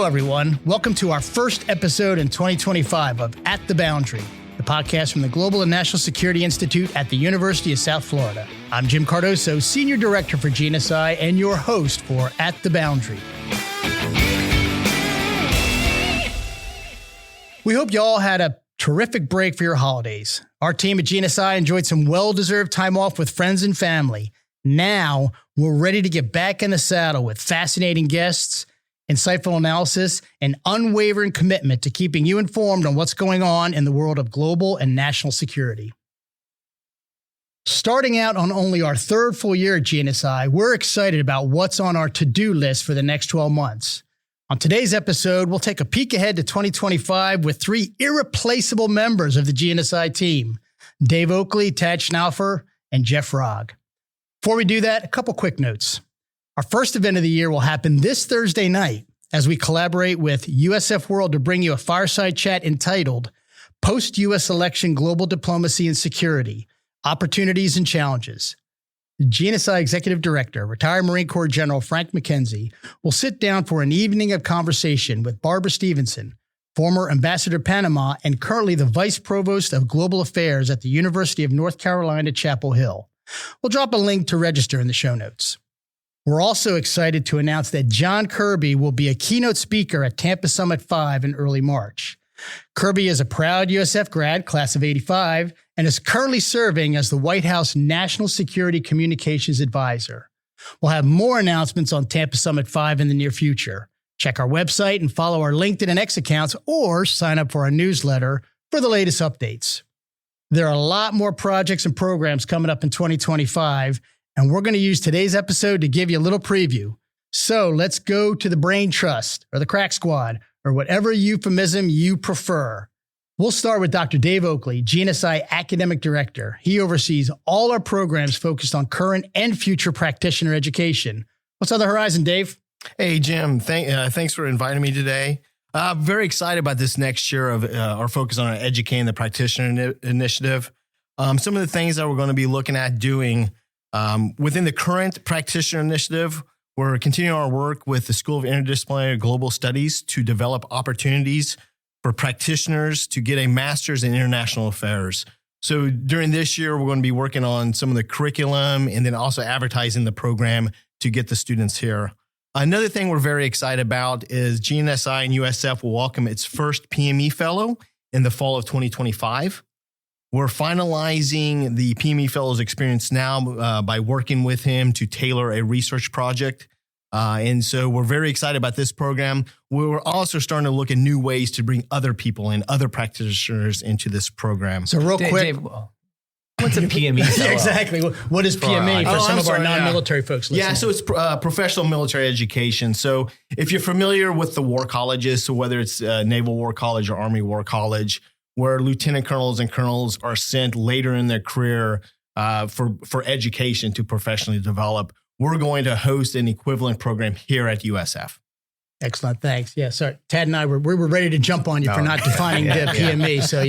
everyone. Welcome to our first episode in 2025 of At the Boundary, the podcast from the Global and National Security Institute at the University of South Florida. I'm Jim Cardoso, Senior Director for GNSI and your host for At the Boundary. We hope you all had a terrific break for your holidays. Our team at GNSI enjoyed some well-deserved time off with friends and family. Now, we're ready to get back in the saddle with fascinating guests, insightful analysis, and unwavering commitment to keeping you informed on what's going on in the world of global and national security. Starting out on only our third full year at GNSI, we're excited about what's on our to-do list for the next 12 months. On today's episode, we'll take a peek ahead to 2025 with three irreplaceable members of the GNSI team, Dave Oakley, Tad Schnaufer, and Jeff Rogg. Before we do that, a couple quick notes. Our first event of the year will happen this Thursday night as we collaborate with USF World to bring you a fireside chat entitled Post-U.S. Election Global Diplomacy and Security, Opportunities and Challenges. GNSI Executive Director, retired Marine Corps General Frank McKenzie, will sit down for an evening of conversation with Barbara Stevenson, former Ambassador to Panama and currently the Vice Provost of Global Affairs at the University of North Carolina, Chapel Hill. We'll drop a link to register in the show notes. We're also excited to announce that John Kirby will be a keynote speaker at Tampa Summit 5 in early March. Kirby is a proud USF grad, class of 85, and is currently serving as the White House National Security Communications Advisor. We'll have more announcements on Tampa Summit 5 in the near future. Check our website and follow our LinkedIn and X accounts or sign up for our newsletter for the latest updates. There are a lot more projects and programs coming up in 2025, and we're going to use today's episode to give you a little preview. So let's go to the Brain Trust or the Crack Squad or whatever euphemism you prefer. We'll start with Dr. Dave Oakley, GNSI Academic Director. He oversees all our programs focused on current and future practitioner education. What's on the horizon, Dave? Hey, Jim. Thanks for inviting me today. Very excited about this next year of our focus on educating the practitioner initiative. Some of the things that we're going to be looking at doing within the current practitioner initiative, we're continuing our work with the School of Interdisciplinary Global Studies to develop opportunities for practitioners to get a master's in international affairs. So during this year, we're going to be working on some of the curriculum and then also advertising the program to get the students here. Another thing we're very excited about is GNSI and USF will welcome its first PME fellow in the fall of 2025. We're finalizing the PME Fellow's experience now by working with him to tailor a research project. And so we're very excited about this program. We're also starting to look at new ways to bring other people in, other practitioners into this program. So real quick, Dave, what's a PME fellow? Exactly. What is PME for some of our non-military folks listening? Yeah, so it's professional military education. So if you're familiar with the war colleges, so whether it's Naval War College or Army War College, where lieutenant colonels and colonels are sent later in their career for education to professionally develop, we're going to host an equivalent program here at USF. Excellent. Thanks. Yeah. Sorry. Tad and I we were ready to jump on you for not defining the PME. So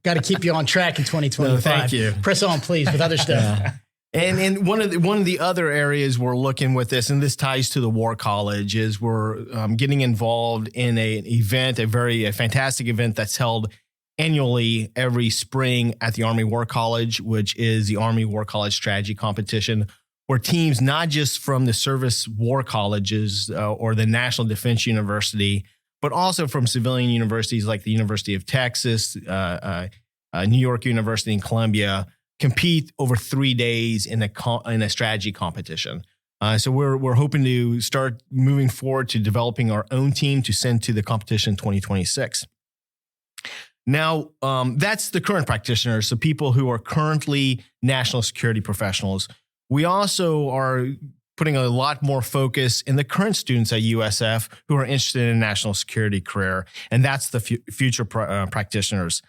got to keep you on track in 2025. No, thank you. Press on, please, with other stuff. And one of the other areas we're looking with this, and this ties to the War College, is we're getting involved in an event, a fantastic event that's held annually every spring at the Army War College, which is the Army War College Strategy Competition, where teams not just from the service war colleges or the National Defense University, but also from civilian universities like the University of Texas, New York University, and Columbia, compete over 3 days in a strategy competition. So we're hoping to start moving forward to developing our own team to send to the competition in 2026. Now, that's the current practitioners, so people who are currently national security professionals. We also are putting a lot more focus in the current students at USF who are interested in a national security career, and that's the future practitioners.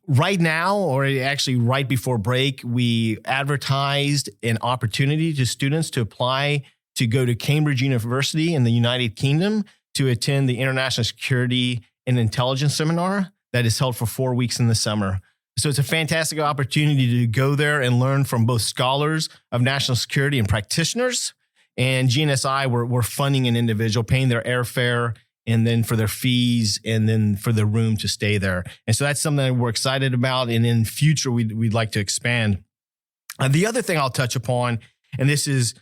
Right now, or actually right before break, we advertised an opportunity to students to apply to go to Cambridge University in the United Kingdom to attend the International Security and Intelligence Seminar that is held for 4 weeks in the summer. So it's a fantastic opportunity to go there and learn from both scholars of national security and practitioners. And GNSI, we're funding an individual, paying their airfare and then for their fees, and then for the room to stay there. And so that's something that we're excited about. And in future, we'd like to expand. The other thing I'll touch upon, and this is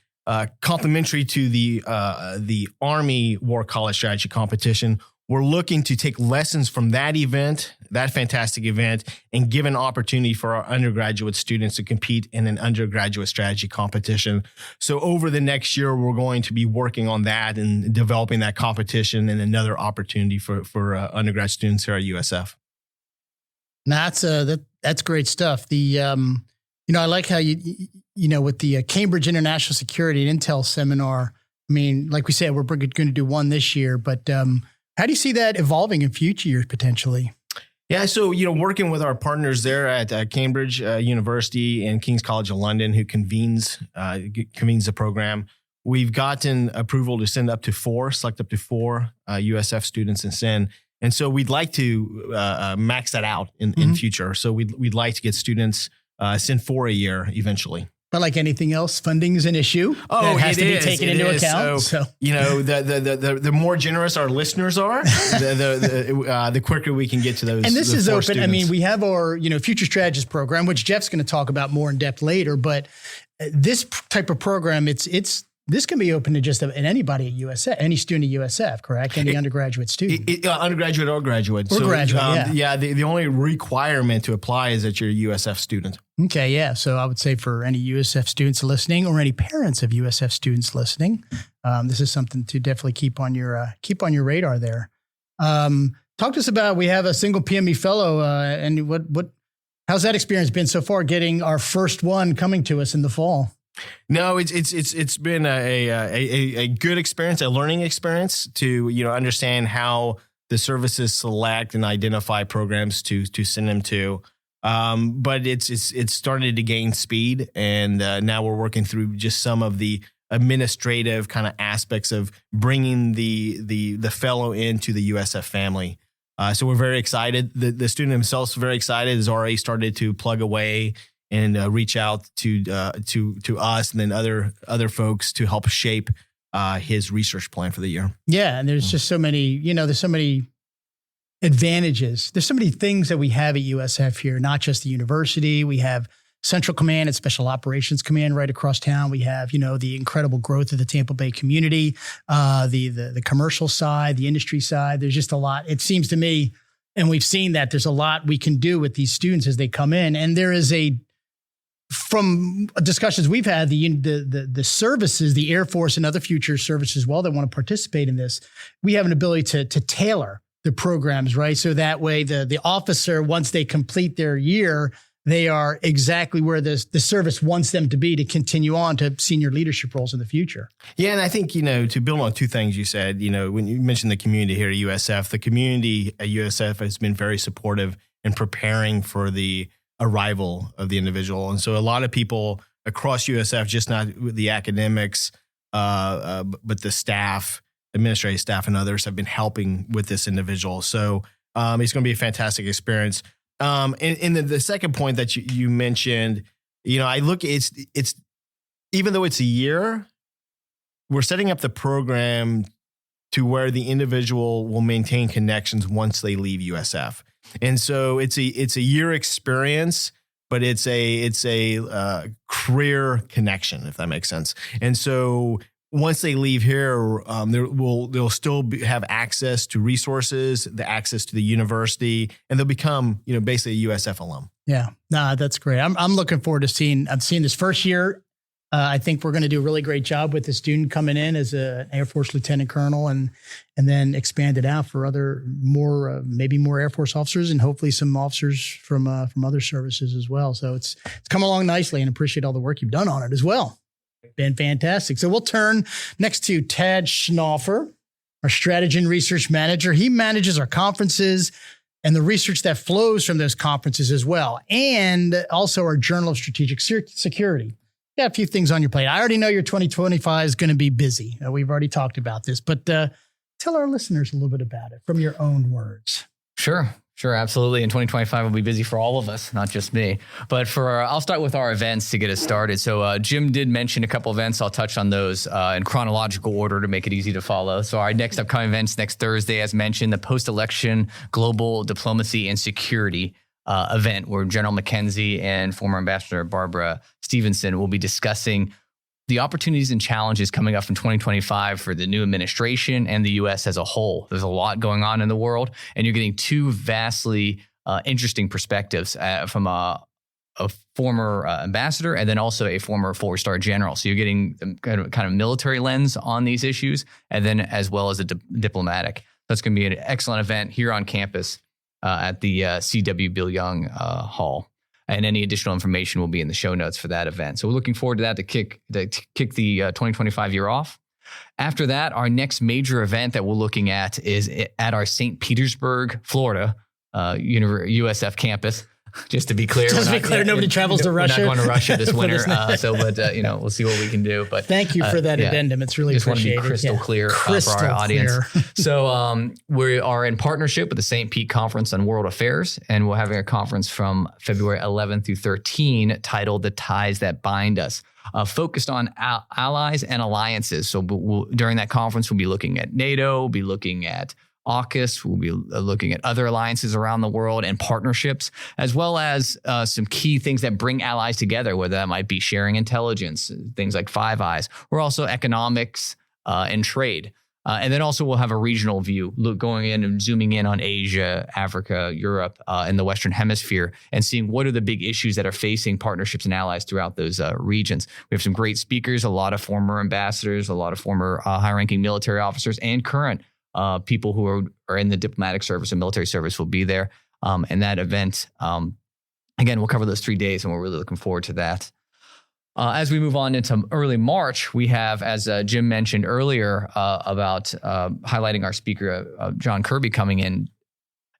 complementary to the Army War College Strategy Competition, we're looking to take lessons from that event, that fantastic event, and give an opportunity for our undergraduate students to compete in an undergraduate strategy competition. So over the next year, we're going to be working on that and developing that competition and another opportunity for undergrad students here at USF. That's great stuff. I like how with the Cambridge International Security and Intel Seminar. I mean, like we said, we're going to do one this year, but how do you see that evolving in future years potentially? Yeah, so working with our partners there at Cambridge University and King's College of London, who convenes the program, we've gotten approval to select up to four USF students and send. And so we'd like to max that out in future. So we'd like to get students send 4 a year eventually. But like anything else, funding is an issue. That has to be taken into account. So the more generous our listeners are, the quicker we can get to those. And this is open. Students. I mean, we have our Future Strategist Program, which Jeff's going to talk about more in depth later. But this type of program, this can be open to just anybody at USF, any student at USF, correct? Any undergraduate student. Undergraduate or graduate. The only requirement to apply is that you're a USF student. Okay, yeah. So I would say for any USF students listening or any parents of USF students listening, this is something to definitely keep on your radar there. Talk to us about, we have a single PME fellow, and how's that experience been so far, getting our first one coming to us in the fall? No, it's been a good experience, a learning experience to understand how the services select and identify programs to send them to. But it's started to gain speed, and now we're working through just some of the administrative kind of aspects of bringing the fellow into the USF family. So we're very excited. The student himself is very excited. Has already started to plug away and reach out to us and then other folks to help shape his research plan for the year. Yeah, and there's just so many, there's so many advantages. There's so many things that we have at USF here, not just the university. We have Central Command and Special Operations Command right across town. We have, the incredible growth of the Tampa Bay community, the commercial side, the industry side. There's just a lot. It seems to me, and we've seen that there's a lot we can do with these students as they come in. And there is from discussions we've had, the services, the Air Force and other future services as well that want to participate in this, we have an ability to tailor the programs, right? So that way the officer, once they complete their year, they are exactly where the service wants them to be to continue on to senior leadership roles in the future. Yeah, and I think, to build on two things you said, when you mentioned the community here at USF, the community at USF has been very supportive in preparing for the arrival of the individual. And so a lot of people across USF, just not the academics, but the staff, administrative staff and others have been helping with this individual. So it's going to be a fantastic experience. And the second point that you mentioned, I look, it's even though it's a year, we're setting up the program to where the individual will maintain connections once they leave USF. And so it's a year experience, but it's a career connection, if that makes sense. And so once they leave here, they'll still have access to resources, the access to the university, and they'll become, basically a USF alum. Yeah, that's great. I'm looking forward to seeing this first year. I think we're going to do a really great job with the student coming in as an Air Force lieutenant colonel, and then expand it out for maybe more Air Force officers, and hopefully some officers from other services as well. So it's come along nicely, and appreciate all the work you've done on it as well. Been fantastic. So we'll turn next to Tad Schnaufer, our strategy and research manager. He manages our conferences and the research that flows from those conferences as well, and also our Journal of Strategic Security. You got a few things on your plate. I already know your 2025 is going to be busy. We've already talked about this, but tell our listeners a little bit about it from your own words. Sure. Sure, absolutely. And 2025 will be busy for all of us, not just me. But I'll start with our events to get us started. So Jim did mention a couple events. I'll touch on those in chronological order to make it easy to follow. So our next upcoming events next Thursday, as mentioned, the post-election global diplomacy and security event where General McKenzie and former Ambassador Barbara Stevenson will be discussing the opportunities and challenges coming up in 2025 for the new administration and the U.S. as a whole. There's a lot going on in the world, and you're getting two vastly interesting perspectives from a former ambassador and then also a former four-star general. So you're getting kind of military lens on these issues, and then as well as a diplomatic. That's going to be an excellent event here on campus at the C.W. Bill Young Hall. And any additional information will be in the show notes for that event. So we're looking forward to that to kick the 2025 year off. After that, our next major event that we're looking at is at our St. Petersburg, Florida, USF campus. Just to be clear, nobody travels to Russia. We're not going to Russia this winter. We'll see what we can do. But thank you for that addendum. It's really appreciated. Want to be crystal clear for our audience. So we are in partnership with the St. Pete Conference on World Affairs, and we're having a conference from February 11 through 13 titled "The Ties That Bind Us." Focused on allies and alliances. So during that conference, we'll be looking at NATO, we'll be looking at AUKUS, we'll be looking at other alliances around the world and partnerships, as well as some key things that bring allies together, whether that might be sharing intelligence, things like Five Eyes, or also economics and trade. And then also we'll have a regional view, going in and zooming in on Asia, Africa, Europe, and the Western Hemisphere, and seeing what are the big issues that are facing partnerships and allies throughout those regions. We have some great speakers, a lot of former ambassadors, a lot of former high-ranking military officers, and current people who are in the diplomatic service and military service will be there. And that event, again, we'll cover those 3 days, and we're really looking forward to that. As we move on into early March, we have, as Jim mentioned earlier, about highlighting our speaker, John Kirby, coming in,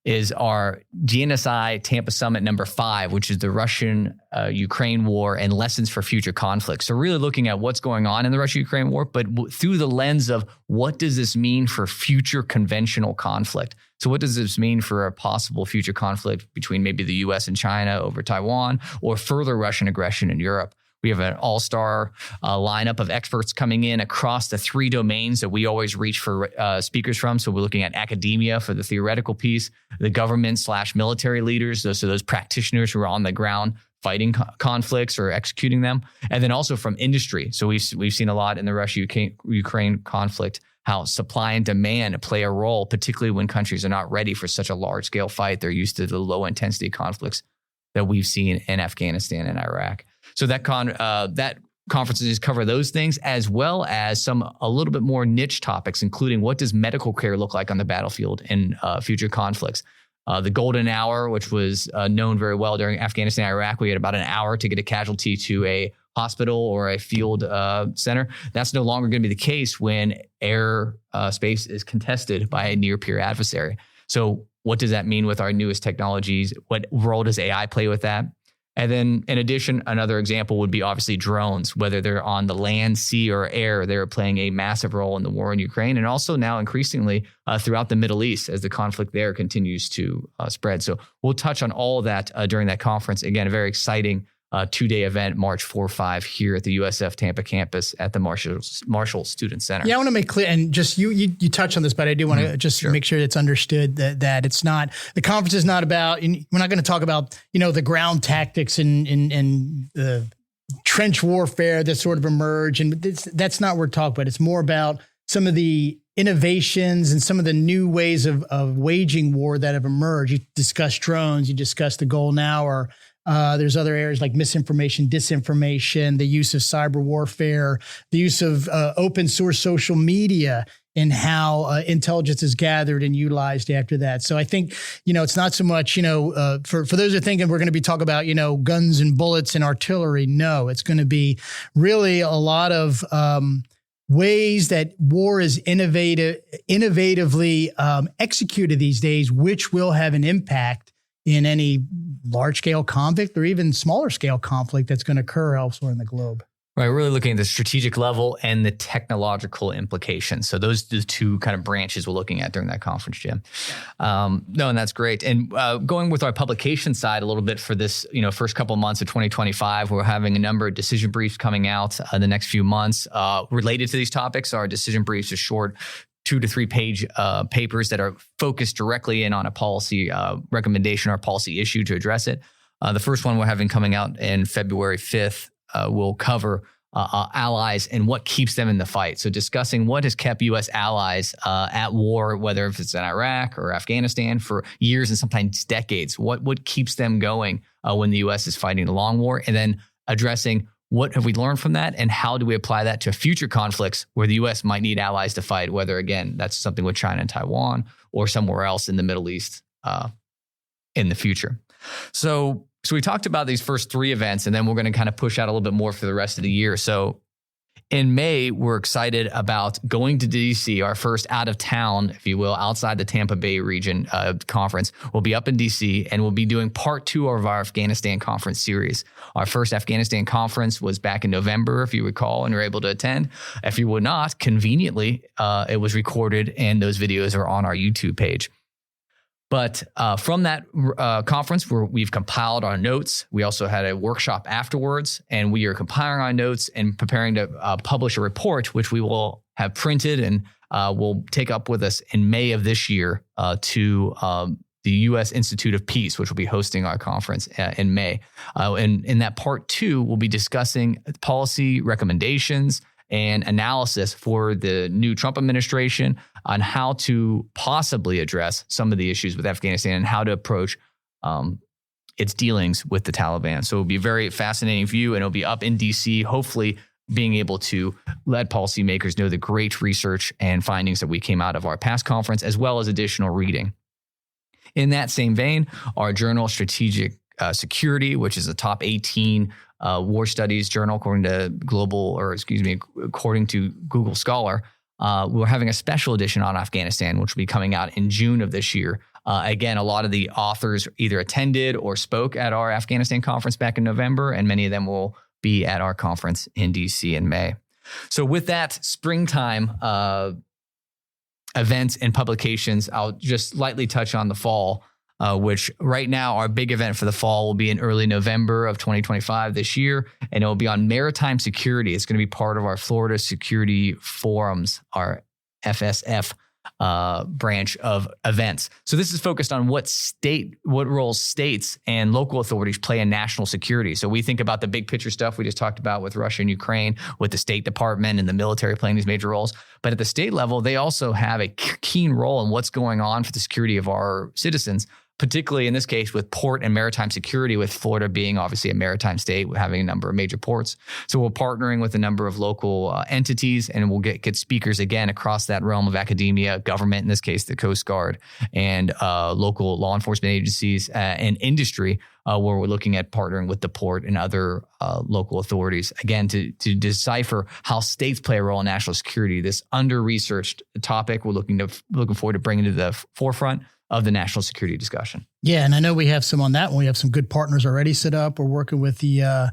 is our GNSI Tampa Summit number 5, which is the Russian-Ukraine war and lessons for future conflicts. So really looking at what's going on in the Russia-Ukraine war, but through the lens of what does this mean for future conventional conflict? So what does this mean for a possible future conflict between maybe the U.S. and China over Taiwan, or further Russian aggression in Europe? We have an all-star lineup of experts coming in across the 3 domains that we always reach for speakers from. So we're looking at academia for the theoretical piece, the government/military leaders, those practitioners who are on the ground fighting conflicts or executing them, and then also from industry. So we've seen a lot in the Russia-Ukraine conflict, how supply and demand play a role, particularly when countries are not ready for such a large-scale fight. They're used to the low-intensity conflicts that we've seen in Afghanistan and Iraq. So that conferences cover those things, as well as a little bit more niche topics, including what does medical care look like on the battlefield in future conflicts. The golden hour, which was known very well during Afghanistan and Iraq, we had about an hour to get a casualty to a hospital or a field center. That's no longer going to be the case when air space is contested by a near-peer adversary. So what does that mean with our newest technologies? What role does AI play with that? And then in addition, another example would be obviously drones, whether they're on the land, sea, or air, they're playing a massive role in the war in Ukraine, and also now increasingly throughout the Middle East as the conflict there continues to spread. So we'll touch on all of that during that conference. Again, a very exciting 2-day event, March 4-5 here at the USF Tampa campus at the Marshall Student Center. Yeah, I want to make clear, and just you touch on this, but I do want to just make sure it's understood that it's not, the conference is not about, we're not going to talk about, the ground tactics and the trench warfare that sort of emerge. And that's not what we're talking about. It's more about some of the innovations and some of the new ways of waging war that have emerged. You discussed drones, you discussed the golden hour. There's other areas like misinformation, disinformation, the use of cyber warfare, the use of open source social media, and how intelligence is gathered and utilized after that. So I think, it's not so much, for those who are thinking we're going to be talking about, guns and bullets and artillery. No, it's going to be really a lot of ways that war is innovatively executed these days, which will have an impact in any large-scale conflict or even smaller-scale conflict that's going to occur elsewhere in the globe. Right, really looking at the strategic level and the technological implications. So those are the two kind of branches we're looking at during that conference, Jim. No, and that's great. And going with our publication side a little bit for this, first couple of months of 2025, we're having a number of decision briefs coming out in the next few months related to these topics. Our decision briefs are short 2 to 3 page papers that are focused directly in on a policy recommendation or policy issue to address it. The first one we're having coming out in February 5th will cover allies and what keeps them in the fight. So discussing what has kept U.S. allies at war, whether if it's in Iraq or Afghanistan for years and sometimes decades. What keeps them going when the U.S. is fighting the long war? And then addressing what have we learned from that and how do we apply that to future conflicts where the U.S. might need allies to fight, whether, again, that's something with China and Taiwan or somewhere else in the Middle East in the future. So we talked about these first 3 events, and then we're going to kind of push out a little bit more for the rest of the year. So in May, we're excited about going to DC, our first out of town, if you will, outside the Tampa Bay region conference. We'll be up in DC, and we'll be doing part 2 of our Afghanistan conference series. Our first Afghanistan conference was back in November, if you recall, and you're able to attend. If you would not, conveniently, it was recorded, and those videos are on our YouTube page. But from that conference, we've compiled our notes. We also had a workshop afterwards, and we are compiling our notes and preparing to publish a report, which we will have printed and we'll take up with us in May of this year to the U.S. Institute of Peace, which will be hosting our conference in May. And in that part 2, we'll be discussing policy recommendations and analysis for the new Trump administration on how to possibly address some of the issues with Afghanistan and how to approach its dealings with the Taliban. So it'll be a very fascinating view, and it'll be up in DC, hopefully being able to let policymakers know the great research and findings that we came out of our past conference, as well as additional reading. In that same vein, our journal, Strategic Security, which is a top 18 war studies journal, according to Google Scholar. We're having a special edition on Afghanistan, which will be coming out in June of this year. Again, a lot of the authors either attended or spoke at our Afghanistan conference back in November, and many of them will be at our conference in DC in May. So with that springtime events and publications, I'll just lightly touch on the fall. Which right now our big event for the fall will be in early November of 2025 this year, and it will be on maritime security. It's going to be part of our Florida Security Forums, our FSF branch of events. So this is focused on what roles states and local authorities play in national security. So we think about the big picture stuff we just talked about with Russia and Ukraine, with the State Department and the military playing these major roles. But at the state level, they also have a keen role in what's going on for the security of our citizens, particularly in this case with port and maritime security, with Florida being obviously a maritime state, having a number of major ports. So we're partnering with a number of local entities, and we'll get speakers again across that realm of academia, government, in this case, the Coast Guard, and local law enforcement agencies and industry, where we're looking at partnering with the port and other local authorities, again, to decipher how states play a role in national security. This under-researched topic we're looking forward to bringing to the forefront of the national security discussion. Yeah, and I know we have some on that one. We have some good partners already set up. We're working with the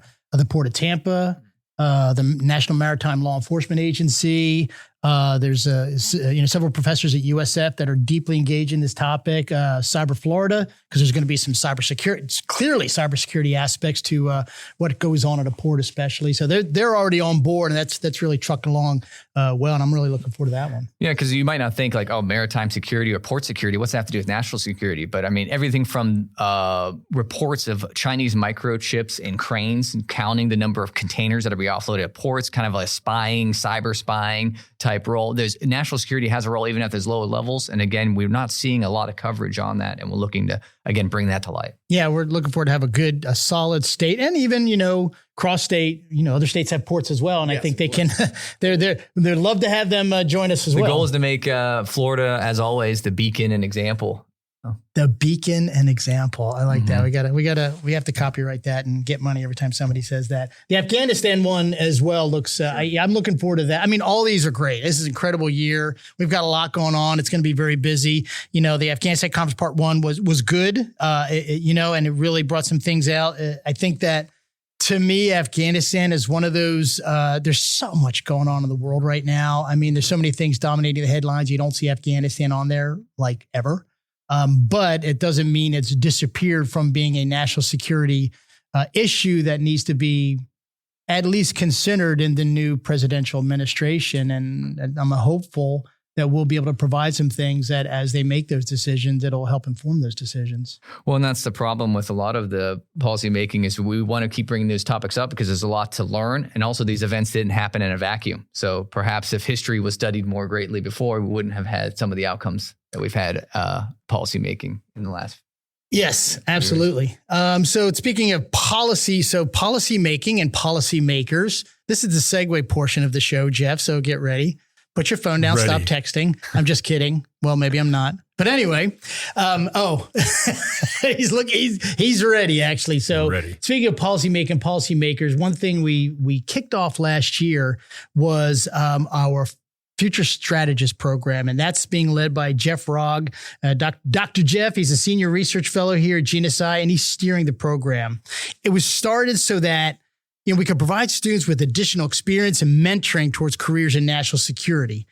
Port of Tampa, the National Maritime Law Enforcement Agency. There's several professors at USF that are deeply engaged in this topic. Cyber Florida, because there's going to be some cybersecurity aspects to what goes on at a port, especially. So they're already on board, and that's really trucking along well. And I'm really looking forward to that one. Yeah, because you might not think like, oh, maritime security or port security, what's that have to do with national security? But I mean, everything from reports of Chinese microchips in cranes and counting the number of containers that are being offloaded at ports, kind of like cyber spying type role. National security has a role even at those lower levels. And again, we're not seeing a lot of coverage on that. And we're looking to, again, bring that to light. Yeah, we're looking forward to have a solid state, and even, cross state, other states have ports as well. And yes, I think they can, they'd love to have them join us as well. The goal is to make Florida, as always, the beacon and example. The beacon and example. I like that. We have to copyright that and get money every time somebody says that. The Afghanistan one as well looks, I'm looking forward to that. I mean, all these are great. This is an incredible year. We've got a lot going on. It's going to be very busy. The Afghanistan conference part 1 was good, and it really brought some things out. I think that to me, Afghanistan is one of those, there's so much going on in the world right now. I mean, there's so many things dominating the headlines. You don't see Afghanistan on there like ever. But it doesn't mean it's disappeared from being a national security issue that needs to be at least considered in the new presidential administration. And I'm hopeful that we'll be able to provide some things that as they make those decisions, it'll help inform those decisions. Well, and that's the problem with a lot of the policy making is we want to keep bringing those topics up because there's a lot to learn. And also these events didn't happen in a vacuum. So perhaps if history was studied more greatly before, we wouldn't have had some of the outcomes that we've had policy making in the last. Yes, absolutely. So speaking of policy, so policy making and policy makers, this is the segue portion of the show, Jeff. So get ready. Put your phone down, stop texting. I'm just kidding. Well, maybe I'm not. But anyway, he's ready actually. So speaking of policy making, policymakers, one thing we kicked off last year was our Future Strategist Program, and that's being led by Jeff Rogg. Dr. Jeff, he's a senior research fellow here at GNSI, and he's steering the program. It was started so that we could provide students with additional experience and mentoring towards careers in national security.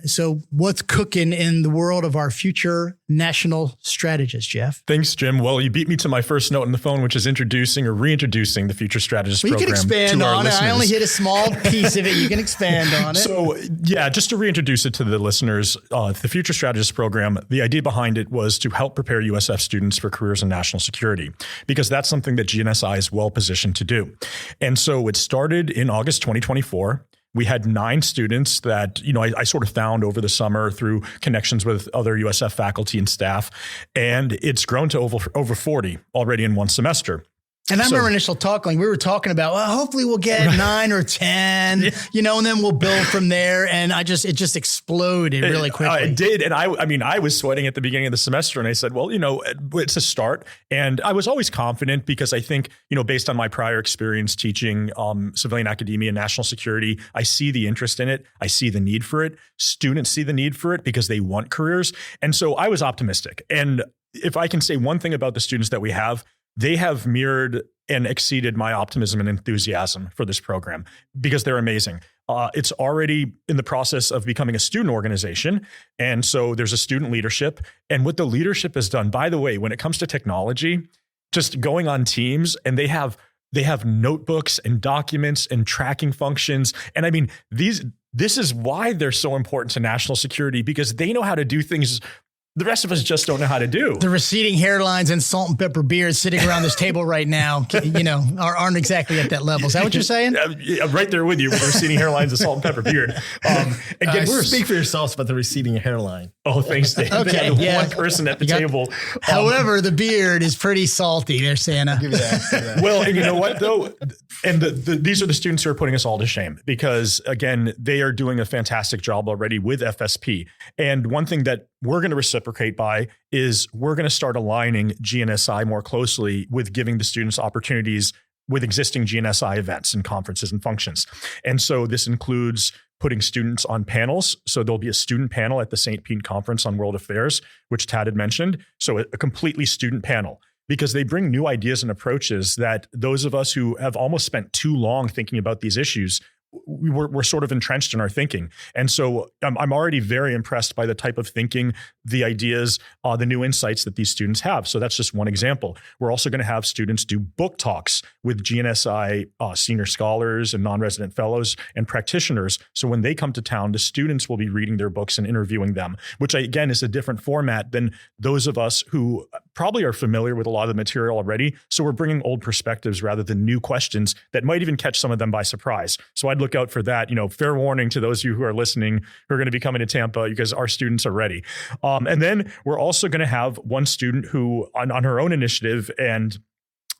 So what's cooking in the world of our future national strategist, Jeff? Thanks, Jim. Well, you beat me to my first note on the phone, which is introducing or reintroducing the Future Strategist Program. You can expand on it. Listeners. I only hit a small piece of it. You can expand on it. So yeah, just to reintroduce it to the listeners, the Future Strategist Program, the idea behind it was to help prepare USF students for careers in national security, because that's something that GNSI is well positioned to do. And so it started in August 2024. We had 9 students that, I sort of found over the summer through connections with other USF faculty and staff. And it's grown to over 40 already in one semester. And I remember initial talking, we were talking about, well, hopefully we'll get 9 or 10, and then we'll build from there. And it just exploded really quickly. It did. And I was sweating at the beginning of the semester, and I said, well, it's a start. And I was always confident because I think, based on my prior experience teaching civilian academia and national security, I see the interest in it. I see the need for it. Students see the need for it because they want careers. And so I was optimistic. And if I can say one thing about the students that we have, they have mirrored and exceeded my optimism and enthusiasm for this program because they're amazing. It's already in the process of becoming a student organization. And so there's a student leadership. And what the leadership has done, by the way, when it comes to technology, just going on Teams, and they have notebooks and documents and tracking functions. And this is why they're so important to national security, because they know how to do things the rest of us just don't know how to do. The receding hairlines and salt and pepper beards sitting around this table right now, aren't exactly at that level. Is that what you're saying? Right there with you with the receding hairlines and salt and pepper beard. Again, speak for yourselves about the receding hairline. Oh, thanks, Dave. Okay, one person at the table. However, the beard is pretty salty there, Santa. I'll give you that. Well, and you know what, though? And these are the students who are putting us all to shame because, again, they are doing a fantastic job already with FSP. And one thing that we're going to reciprocate by is we're going to start aligning GNSI more closely with giving the students opportunities with existing GNSI events and conferences and functions. And so this includes putting students on panels. So there'll be a student panel at the St. Pete Conference on World Affairs, which Tad had mentioned. So a completely student panel, because they bring new ideas and approaches that those of us who have almost spent too long thinking about these issues, we're sort of entrenched in our thinking. And so I'm already very impressed by the type of thinking, the ideas, the new insights that these students have. So that's just one example. We're also going to have students do book talks with GNSI senior scholars and non-resident fellows and practitioners. So when they come to town, the students will be reading their books and interviewing them, which again is a different format than those of us who probably are familiar with a lot of the material already. So we're bringing old perspectives rather than new questions that might even catch some of them by surprise. So I'd look out for that. Fair warning to those of you who are listening, who are going to be coming to Tampa, because our students are ready. And then we're also going to have one student who on her own initiative, and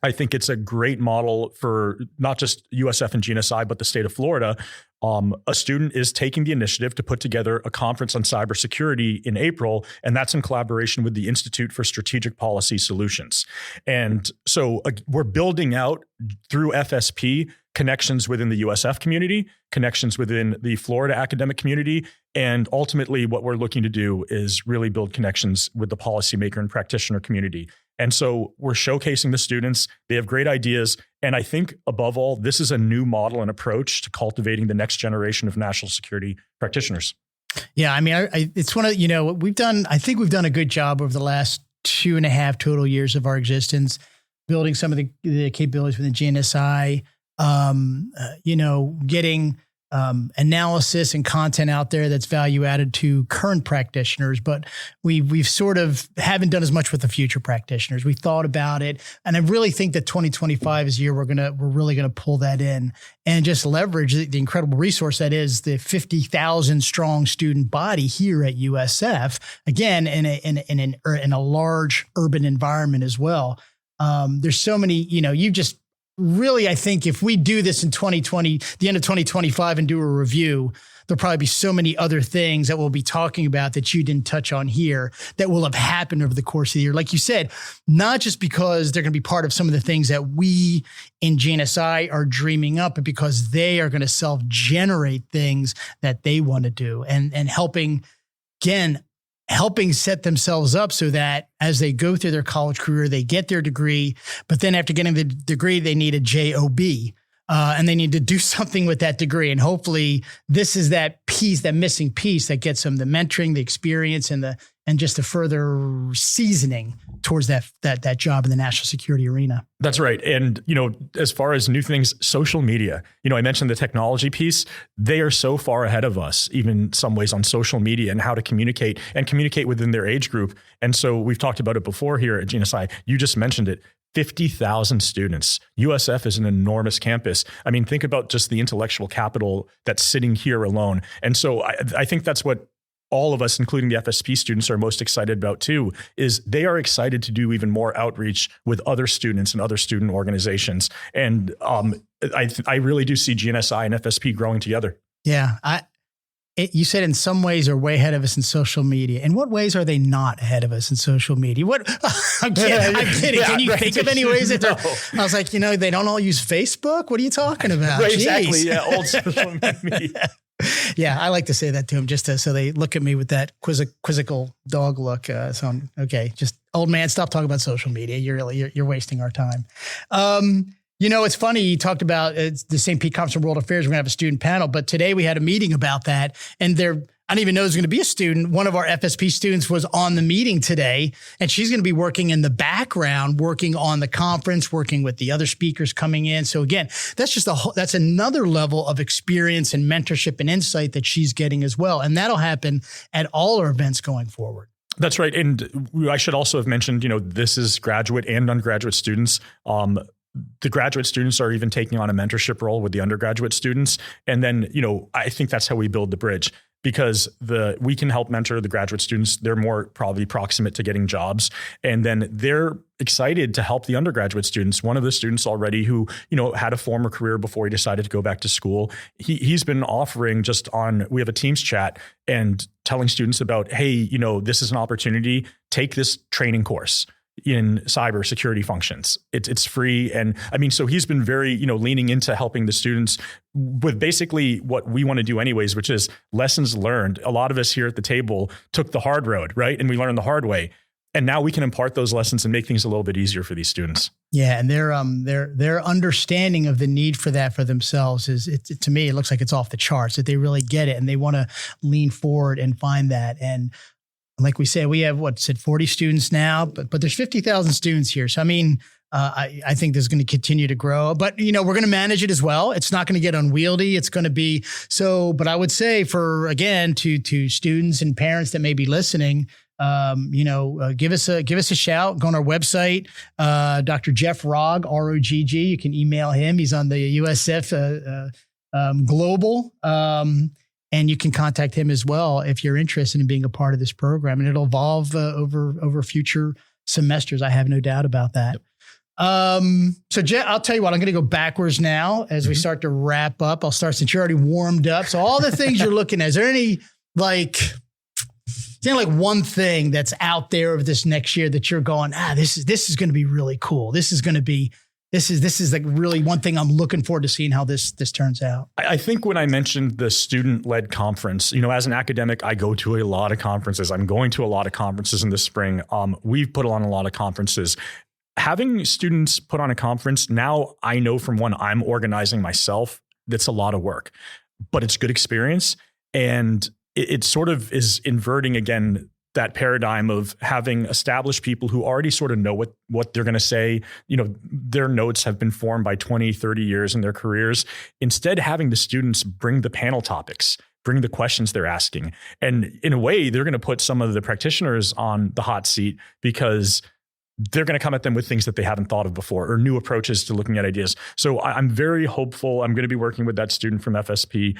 I think it's a great model for not just USF and GNSI, but the state of Florida. A student is taking the initiative to put together a conference on cybersecurity in April, and that's in collaboration with the Institute for Strategic Policy Solutions. And so we're building out through FSP connections within the USF community, connections within the Florida academic community, and ultimately what we're looking to do is really build connections with the policymaker and practitioner community. And so we're showcasing the students. They have great ideas. And I think above all, this is a new model and approach to cultivating the next generation of national security practitioners. Yeah, I mean, it's one of, I think we've done a good job over the last 2.5 total years of our existence, building some of the capabilities within GNSI, getting analysis and content out there that's value added to current practitioners, but we've sort of haven't done as much with the future practitioners. We thought about it, and I really think that 2025 is a year we're really gonna pull that in and just leverage the incredible resource that is the 50,000 strong student body here at USF. Again, in a large urban environment as well. There's so many, really, I think if we do this in 2020, the end of 2025 and do a review, there'll probably be so many other things that we'll be talking about that you didn't touch on here that will have happened over the course of the year. Like you said, not just because they're going to be part of some of the things that we in GNSI are dreaming up, but because they are going to self-generate things that they want to do and helping set themselves up so that as they go through their college career, they get their degree, but then after getting the degree, they need a JOB, and they need to do something with that degree. And hopefully this is that piece, that missing piece that gets them the mentoring, the experience, and just the further seasoning towards that job in the national security arena. That's right. And, as far as new things, social media, I mentioned the technology piece. They are so far ahead of us, even in some ways on social media and how to communicate within their age group. And so we've talked about it before here at GNSI. You just mentioned it. 50,000 students. USF is an enormous campus. I mean, think about just the intellectual capital that's sitting here alone. And so I think that's what all of us, including the FSP students, are most excited about too, is they are excited to do even more outreach with other students and other student organizations. And I really do see GNSI and FSP growing together. Yeah. You said in some ways are way ahead of us in social media. In what ways are they not ahead of us in social media? I'm kidding. Can you think of any ways that I was like, they don't all use Facebook? What are you talking about? Right, exactly. Yeah, old social media. Yeah, I like to say that to them so they look at me with that quizzical dog look. So I'm okay. Just old man, stop talking about social media. You're wasting our time. It's funny. You talked about the St. Pete Conference on World Affairs. We're going to have a student panel, but today we had a meeting about that, and I didn't even know there was going to be a student. One of our FSP students was on the meeting today, and she's going to be working in the background, working on the conference, working with the other speakers coming in. So again, that's another level of experience and mentorship and insight that she's getting as well. And that'll happen at all our events going forward. That's right. And I should also have mentioned, this is graduate and undergraduate students. The graduate students are even taking on a mentorship role with the undergraduate students. And then, I think that's how we build the bridge, because we can help mentor the graduate students. They're more probably proximate to getting jobs. And then they're excited to help the undergraduate students. One of the students already who, had a former career before he decided to go back to school, he's been offering we have a Teams chat and telling students about, hey, this is an opportunity, take this training course in cyber security functions. It's free. And so he's been very, leaning into helping the students with basically what we want to do anyways, which is lessons learned. A lot of us here at the table took the hard road, right? And we learned the hard way. And now we can impart those lessons and make things a little bit easier for these students. Yeah. And their understanding of the need for that for themselves to me, it looks like it's off the charts, that they really get it and they want to lean forward and find that. And like we said, we have 40 students now, but there's 50,000 students here. So, I think this is going to continue to grow, but we're going to manage it as well. It's not going to get unwieldy. It's going to be so, but I would say to students and parents that may be listening, give us a shout. Go on our website, Dr. Jeff Rogg, ROGG. You can email him. He's on the USF Global. And you can contact him as well if you're interested in being a part of this program. And it'll evolve over future semesters. I have no doubt about that. Yep. So Jeff, I'll tell you what, I'm going to go backwards now as we start to wrap up. I'll start since you're already warmed up. So all the things you're looking at, is there any one thing that's out there of this next year that you're going, this is going to be really cool. This is going to be this is like really one thing I'm looking forward to seeing how this turns out. I think when I mentioned the student-led conference, as an academic, I go to a lot of conferences. I'm going to a lot of conferences in the spring. We've put on a lot of conferences. Having students put on a conference, now I know from one I'm organizing myself, that's a lot of work, but it's good experience. And it sort of is inverting again that paradigm of having established people who already sort of know what they're going to say. Their notes have been formed by 20, 30 years in their careers. Instead, having the students bring the panel topics, bring the questions they're asking. And in a way, they're going to put some of the practitioners on the hot seat because they're going to come at them with things that they haven't thought of before or new approaches to looking at ideas. So I'm very hopeful. I'm going to be working with that student from FSP.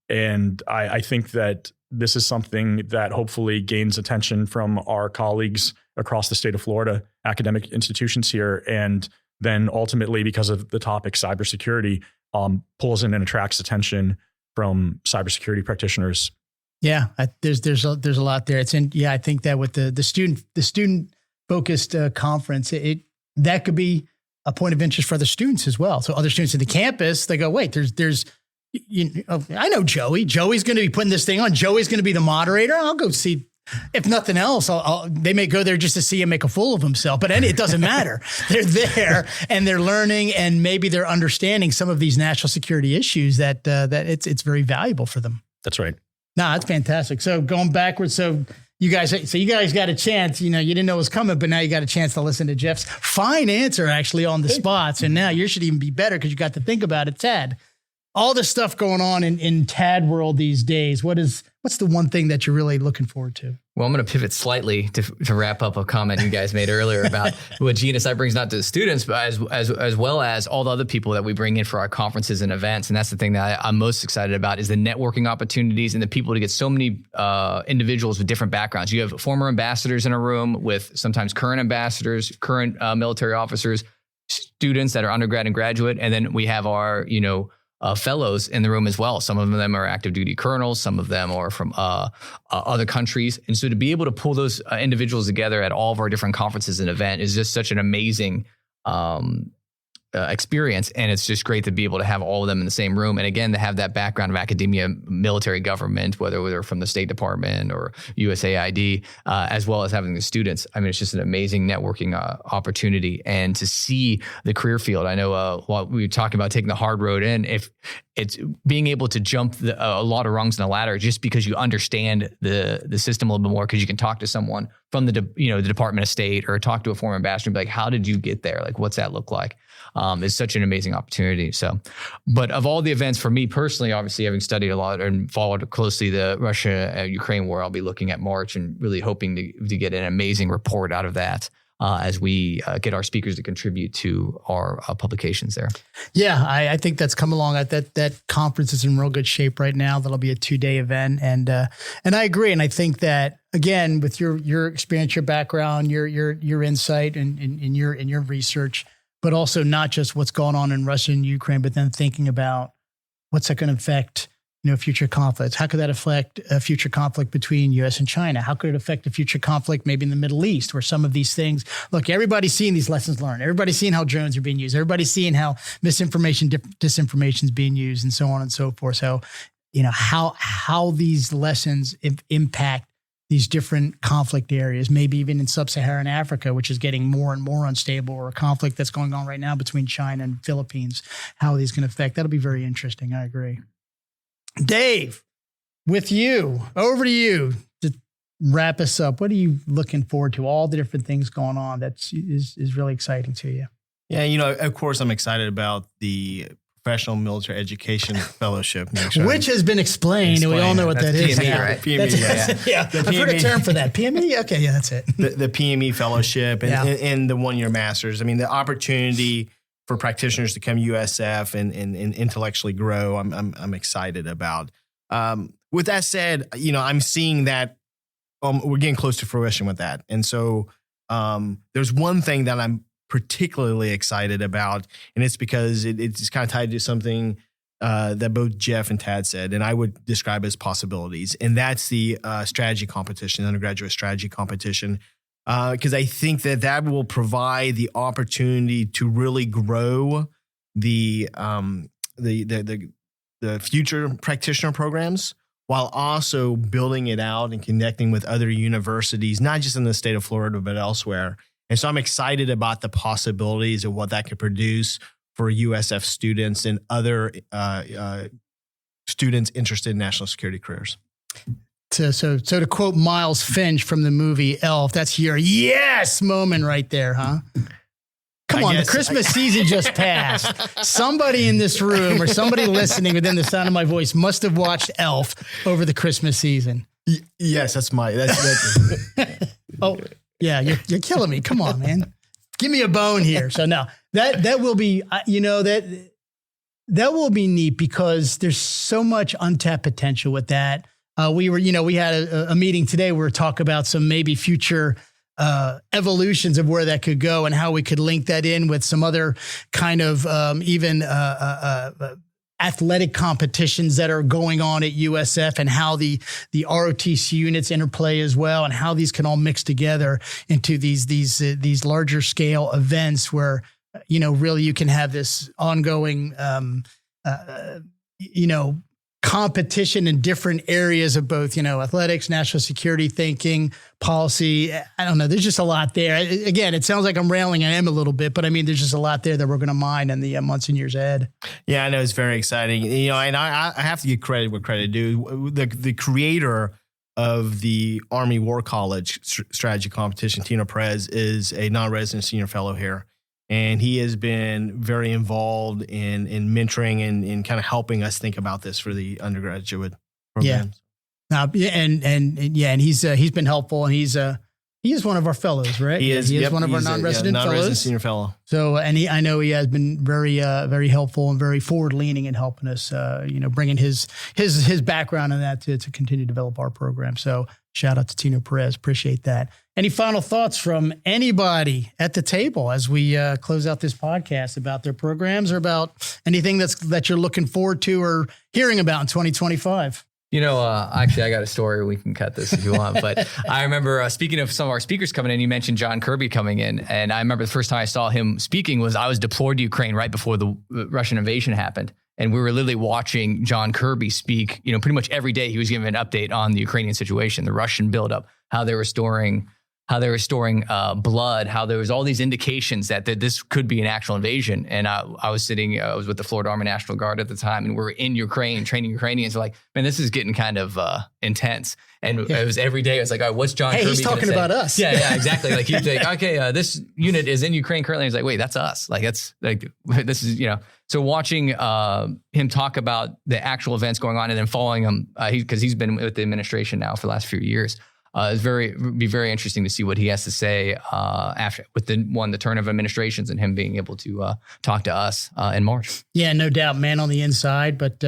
And I think that this is something that hopefully gains attention from our colleagues across the state of Florida, academic institutions here. And then ultimately, because of the topic cybersecurity, pulls in and attracts attention from cybersecurity practitioners. Yeah, there's a lot there. I think that with the student focused conference, that could be a point of interest for other students as well. So other students at the campus, they go, wait, there's I know Joey. Joey's going to be putting this thing on. Joey's going to be the moderator. I'll go see. If nothing else, they may go there just to see him make a fool of himself. But it doesn't matter. They're there and they're learning, and maybe they're understanding some of these national security issues that it's very valuable for them. That's right. No, that's fantastic. So going backwards, you guys got a chance. You didn't know it was coming, but now you got a chance to listen to Jeff's fine answer actually on the spot. So now you should even be better because you got to think about it, Tad. All this stuff going on in TAD world these days. What's the one thing that you're really looking forward to? Well, I'm going to pivot slightly to wrap up a comment you guys made earlier about what GNSI brings not to the students, but as well as all the other people that we bring in for our conferences and events. And that's the thing that I'm most excited about is the networking opportunities and the people to get so many individuals with different backgrounds. You have former ambassadors in a room with sometimes current ambassadors, current military officers, students that are undergrad and graduate. And then we have our, fellows in the room as well. Some of them are active duty colonels. Some of them are from other countries. And so to be able to pull those individuals together at all of our different conferences and events is just such an amazing experience. And it's just great to be able to have all of them in the same room. And again, to have that background of academia, military government, whether they're from the State Department or USAID, as well as having the students. I mean, it's just an amazing networking opportunity. And to see the career field, I know while we were talking about taking the hard road in, if it's being able to jump a lot of rungs in the ladder just because you understand the system a little bit more, because you can talk to someone from the Department of State or talk to a former ambassador and be like, how did you get there? Like, what's that look like? It's such an amazing opportunity. So, but of all the events for me personally, obviously having studied a lot and followed closely the Russia-Ukraine war, I'll be looking at March and really hoping to get an amazing report out of that as we get our speakers to contribute to our publications there. Yeah, I think that's come along. That conference is in real good shape right now. That'll be a 2-day event, and I agree. And I think that again, with your experience, your background, your insight, and your research, but also not just what's going on in Russia and Ukraine, but then thinking about what's that going to affect, future conflicts. How could that affect a future conflict between U.S. and China? How could it affect a future conflict maybe in the Middle East, where some of these things, look, everybody's seeing these lessons learned. Everybody's seeing how drones are being used. Everybody's seeing how misinformation, disinformation is being used, and so on and so forth. So, how these lessons impact these different conflict areas, maybe even in sub-Saharan Africa, which is getting more and more unstable, or a conflict that's going on right now between China and Philippines, how are these going to affect? That'll be very interesting. I agree. Dave, with you, over to you to wrap us up. What are you looking forward to? All the different things going on that is really exciting to you. Yeah, of course, I'm excited about the Professional Military Education Fellowship, which has been explained, and we all know what that is. PME, right? PME, yeah. I've heard a term for that. PME? Okay, yeah, that's it. The PME Fellowship and the one-year Masters. I mean, the opportunity for practitioners to come USF and intellectually grow, I'm excited about. With that said, I'm seeing that we're getting close to fruition with that. And so there's one thing that I'm particularly excited about, and it's because it's kind of tied to something that both Jeff and Tad said, and I would describe as possibilities, and that's the strategy competition, undergraduate strategy competition. because I think that will provide the opportunity to really grow the future practitioner programs, while also building it out and connecting with other universities, not just in the state of Florida, but elsewhere. And so I'm excited about the possibilities of what that could produce for USF students and other students interested in national security careers. So to quote Miles Finch from the movie Elf, that's your yes moment right there, huh? Come on, the Christmas season just passed. Somebody in this room or somebody listening within the sound of my voice must have watched Elf over the Christmas season. Yes, that's. Oh, yeah, you're killing me. Come on, man. Give me a bone here. So no, that will be, that will be neat because there's so much untapped potential with that. We had a meeting today where we talk about some maybe future evolutions of where that could go and how we could link that in with some other kind of even athletic competitions that are going on at USF, and how the ROTC units interplay as well, and how these can all mix together into these larger scale events where, really you can have this ongoing, competition in different areas of both, athletics, national security thinking, policy. I don't know. There's just a lot there. Again, it sounds like I'm railing on him a little bit, but I mean, there's just a lot there that we're going to mine in the months and years ahead. Yeah, I know, it's very exciting. And I have to give credit where credit due. The creator of the Army War College strategy competition, Tino Perez, is a non-resident senior fellow here. And he has been very involved in mentoring and kind of helping us think about this for the undergraduate programs. Yeah. And he's been helpful, and he is one of our fellows, right? He is one of our non-resident fellows. Senior fellow. So, and I know he has been very, very helpful and very forward-leaning in helping us, bringing his background in that to continue to develop our program. So, shout out to Tino Perez. Appreciate that. Any final thoughts from anybody at the table as we close out this podcast about their programs, or about anything that you're looking forward to or hearing about in 2025? Actually, I got a story. We can cut this if you want. But I remember speaking of some of our speakers coming in, you mentioned John Kirby coming in. And I remember the first time I saw him speaking I was deployed to Ukraine right before the Russian invasion happened. And we were literally watching John Kirby speak, pretty much every day. He was giving an update on the Ukrainian situation, the Russian buildup, how they were storing blood, how there was all these indications that this could be an actual invasion. And I was with the Florida Army National Guard at the time, and we were in Ukraine training Ukrainians. We're like, man, this is getting kind of intense. And it was every day. I was like, all right, what's John Kirby he's talking about us. Yeah, exactly. Like he'd be like, okay, this unit is in Ukraine currently. He's like, wait, that's us. Like, that's like, this is, So watching him talk about the actual events going on and then following him, because he's been with the administration now for the last few years, be very interesting to see what he has to say after with the turn of administrations and him being able to talk to us in March. Yeah, no doubt, man on the inside. But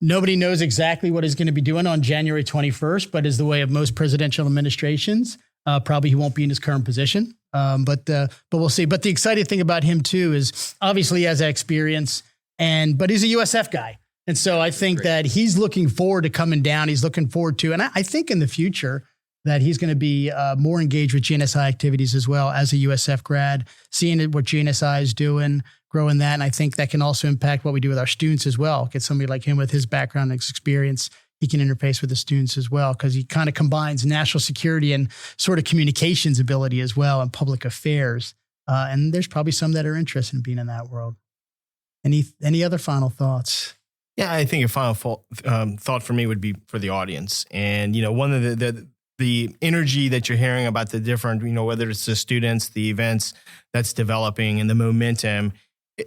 nobody knows exactly what he's going to be doing on January 21st. But as the way of most presidential administrations, probably he won't be in his current position. But we'll see. But the exciting thing about him too is obviously he has that experience, but he's a USF guy. And so I think that he's looking forward to coming down. He's looking forward to, and I think in the future that he's going to be more engaged with GNSI activities as well as a USF grad, seeing what GNSI is doing, growing that. And I think that can also impact what we do with our students as well. Get somebody like him with his background and his experience. He can interface with the students as well, because he kind of combines national security and sort of communications ability as well, and public affairs. And there's probably some that are interested in being in that world. Any other final thoughts? Yeah, I think a final thought for me would be for the audience. And, one of the energy that you're hearing about the different, whether it's the students, the events that's developing, and the momentum,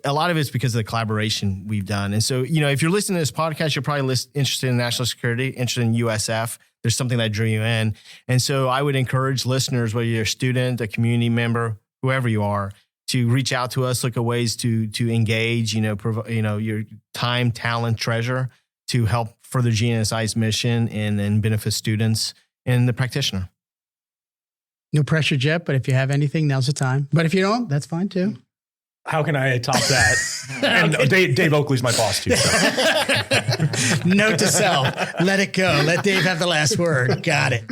a lot of it's because of the collaboration we've done. And so, if you're listening to this podcast, you're probably interested in national security, interested in USF. There's something that drew you in. And so I would encourage listeners, whether you're a student, a community member, whoever you are, to reach out to us, look at ways to engage, your time, talent, treasure to help further GNSI's mission and benefit students and the practitioner. No pressure, Jet, but if you have anything, now's the time. But if you don't, that's fine too. How can I top that? And Dave Oakley's my boss too. So. Note to self, let it go. Let Dave have the last word. Got it.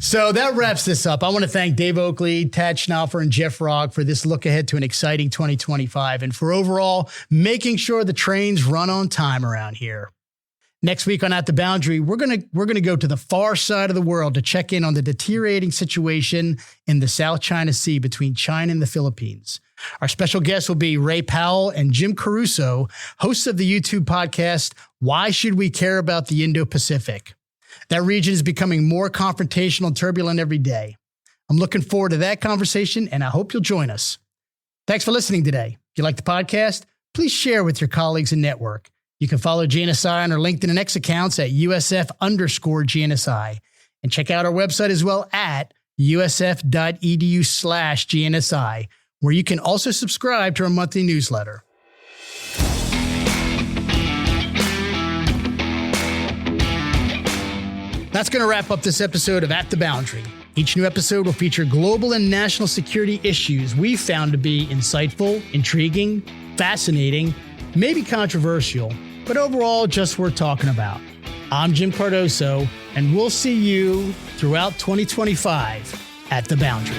So that wraps this up. I want to thank Dave Oakley, Tad Schnaufer, and Jeff Rogg for this look ahead to an exciting 2025 and for overall making sure the trains run on time around here. Next week on At the Boundary, we're gonna go to the far side of the world to check in on the deteriorating situation in the South China Sea between China and the Philippines. Our special guests will be Ray Powell and Jim Cardoso, hosts of the YouTube podcast, Why Should We Care About the Indo-Pacific? That region is becoming more confrontational and turbulent every day. I'm looking forward to that conversation, and I hope you'll join us. Thanks for listening today. If you like the podcast, please share with your colleagues and network. You can follow GNSI on our LinkedIn and X accounts at USF_GNSI, and check out our website as well at usf.edu/GNSI, where you can also subscribe to our monthly newsletter. That's going to wrap up this episode of At the Boundary. Each new episode will feature global and national security issues we've found to be insightful, intriguing, fascinating, maybe controversial, but overall just worth talking about. I'm Jim Cardoso, and we'll see you throughout 2025 at the Boundary.